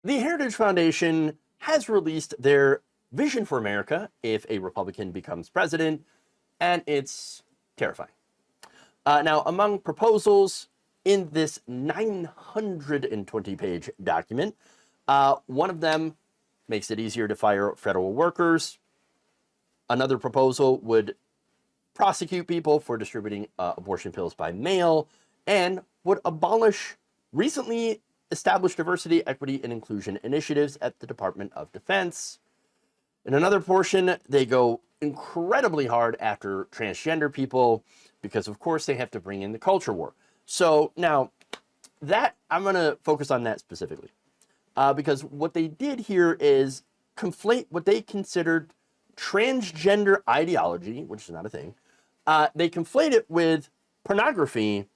The Heritage Foundation has released their vision for America if a Republican becomes president, and it's terrifying. Now, among proposals in this 920-page document, one of them makes it easier to fire federal workers. Another proposal would prosecute people for distributing abortion pills by mail, and would abolish recently established diversity, equity, and inclusion initiatives at the Department of Defense. In another portion, they go incredibly hard after transgender people because, of course, they have to bring in the culture war. So now, that I'm going to focus on that specifically because what they did here is conflate what they considered transgender ideology, which is not a thing. They conflate it with pornography,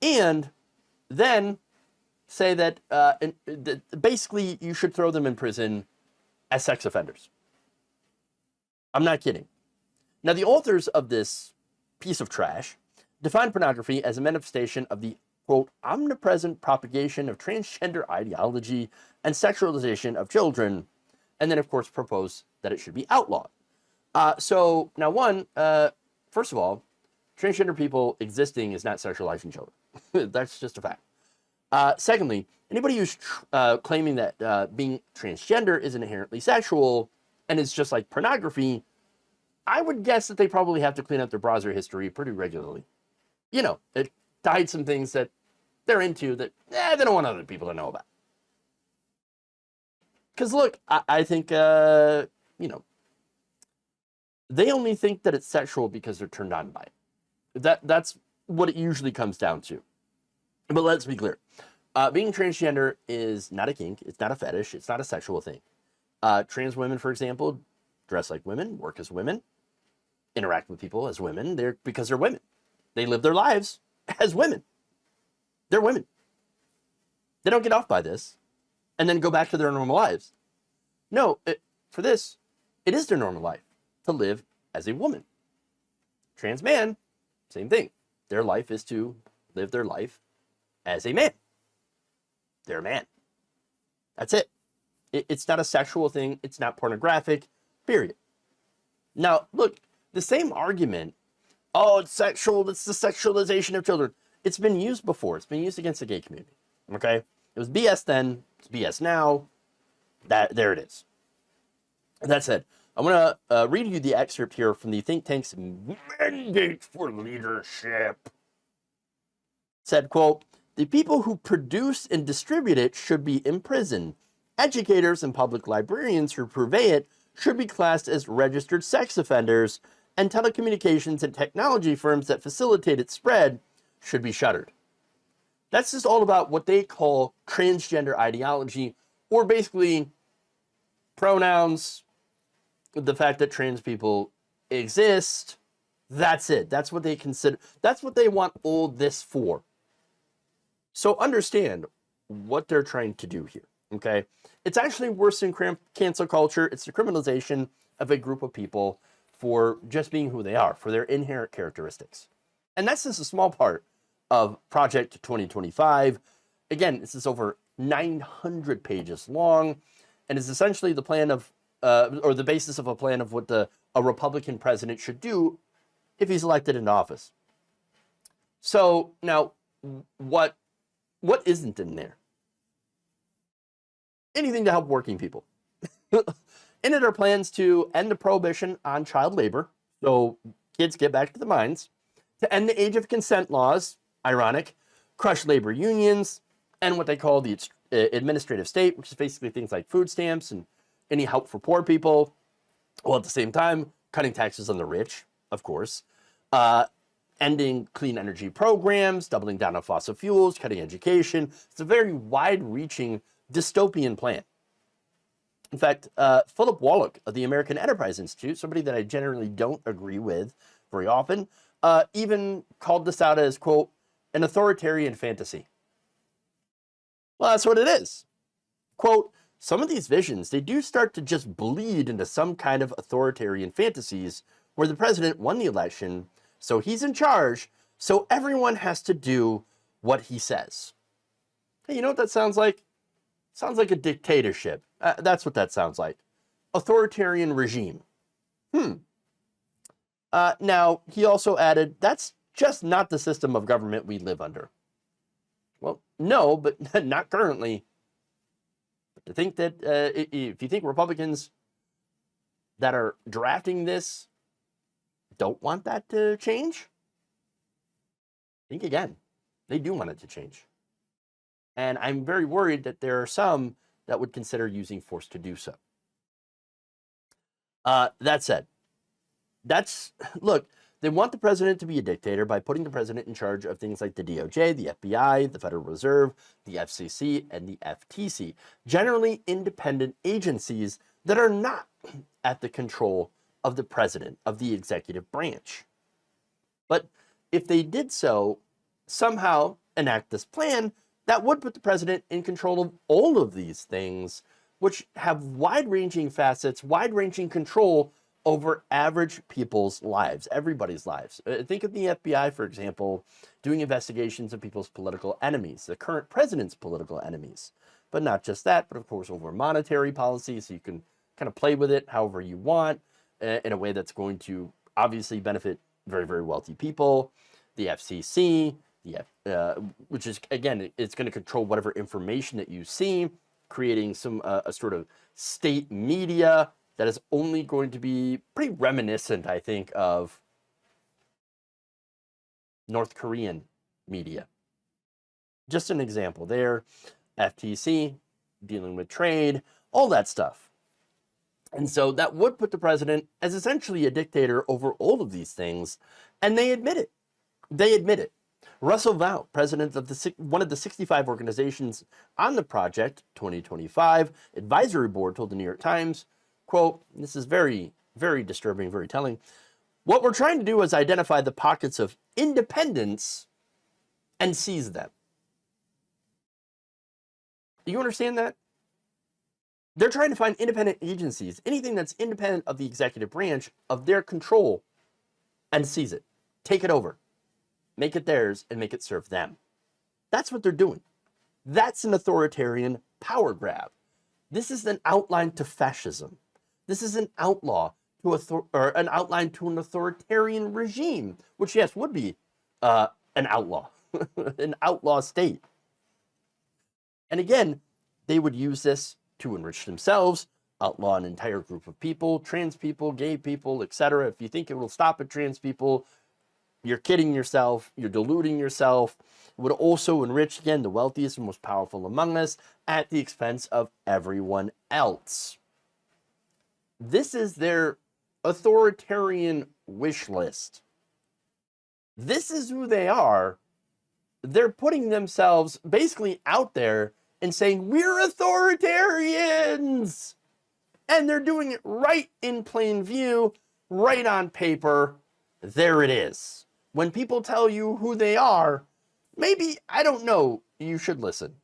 and then say that basically you should throw them in prison as sex offenders. I'm not kidding. Now, the authors of this piece of trash define pornography as a manifestation of the, quote, omnipresent propagation of transgender ideology and sexualization of children, and then, of course, propose that it should be outlawed. So, now, first of all, transgender people existing is not sexualizing children. That's just a fact. Secondly, anybody who's claiming that being transgender is inherently sexual and is just like pornography, I would guess that they probably have to clean up their browser history pretty regularly. You know, to hide some things that they're into that they don't want other people to know about. Because look, I think, you know, they only think that it's sexual because they're turned on by it. That's what it usually comes down to. But let's be clear. Being transgender is not a kink. It's not a fetish. It's not a sexual thing. Trans women, for example, dress like women, work as women, interact with people as women because they're women. They live their lives as women. They're women. They don't get off by this and then go back to their normal lives. No, for this, it is their normal life to live as a woman. Trans man, same thing. Their life is to live their life as a man. They're a man. That's it. It's not a sexual thing. It's not pornographic, period. Now, look, the same argument, oh, it's sexual, it's the sexualization of children. It's been used before. It's been used against the gay community, okay? It was BS then, it's BS now. There it is. That said, I'm going to read you the excerpt here from the think tank's Mandate for Leadership. It said, quote, the people who produce and distribute it should be imprisoned. Educators and public librarians who purvey it should be classed as registered sex offenders, and telecommunications and technology firms that facilitate its spread should be shuttered. That's just all about what they call transgender ideology, or basically pronouns, the fact that trans people exist. That's it. That's what they consider. That's what they want all this for. So understand what they're trying to do here, okay? It's actually worse than cancel culture. It's the criminalization of a group of people for just being who they are, for their inherent characteristics. And that's just a small part of Project 2025. Again, this is over 900 pages long, and is essentially the plan of, or the basis of a plan of what a Republican president should do if he's elected into office. So now, what isn't in there? Anything to help working people. In it are plans to end the prohibition on child labor, so kids get back to the mines, to end the age of consent laws, ironic, crush labor unions, and what they call the administrative state, which is basically things like food stamps and any help for poor people, while at the same time cutting taxes on the rich, of course, ending clean energy programs, doubling down on fossil fuels, cutting education. It's a very wide-reaching dystopian plan. In fact, Philip Wallach of the American Enterprise Institute, somebody that I generally don't agree with very often, even called this out as, quote, an authoritarian fantasy. Well, that's what it is. Quote, some of these visions, they do start to just bleed into some kind of authoritarian fantasies where the president won the election, so he's in charge, so everyone has to do what he says. Hey, you know what that sounds like? Sounds like a dictatorship. That's what that sounds like. Authoritarian regime. Now, he also added, that's just not the system of government we live under. Well, no, but not currently. But to think that if you think Republicans that are drafting this don't want that to change, think again. They do want it to change. And I'm very worried that there are some that would consider using force to do so. That said, look, they want the president to be a dictator by putting the president in charge of things like the DOJ, the FBI, the Federal Reserve, the FCC, and the FTC, generally independent agencies that are not at the control of the president, of the executive branch. But if they did so, somehow enact this plan, that would put the president in control of all of these things, which have wide-ranging facets, wide-ranging control over average people's lives, everybody's lives. Think of the FBI, for example, doing investigations of people's political enemies, the current president's political enemies. But not just that, but of course over monetary policy, so you can kind of play with it however you want in a way that's going to obviously benefit very, very wealthy people. The FCC, which is, again, it's going to control whatever information that you see, creating some a sort of state media that is only going to be pretty reminiscent, I think, of North Korean media. Just an example there, FTC, dealing with trade, all that stuff. And so that would put the president as essentially a dictator over all of these things, and they admit it. They admit it. Russell Vought, president of one of the 65 organizations on the Project 2025 advisory board, told the New York Times, quote, this is very, very disturbing, very telling. What we're trying to do is identify the pockets of independence and seize them. Do you understand that? They're trying to find independent agencies, anything that's independent of the executive branch, of their control, and seize it. Take it over. Make it theirs and make it serve them. That's what they're doing. That's an authoritarian power grab. This is an outline to fascism. This is an outline to an authoritarian regime, which, yes, would be an outlaw, an outlaw state. And again, they would use this to enrich themselves, outlaw an entire group of people, trans people, gay people, etc. If you think it will stop at trans people, you're kidding yourself, you're deluding yourself. It would also enrich, again, the wealthiest and most powerful among us at the expense of everyone else. This is their authoritarian wish list. This is who they are. They're putting themselves basically out there and saying, we're authoritarians. And they're doing it right in plain view, right on paper. There it is. When people tell you who they are, maybe, I don't know, you should listen.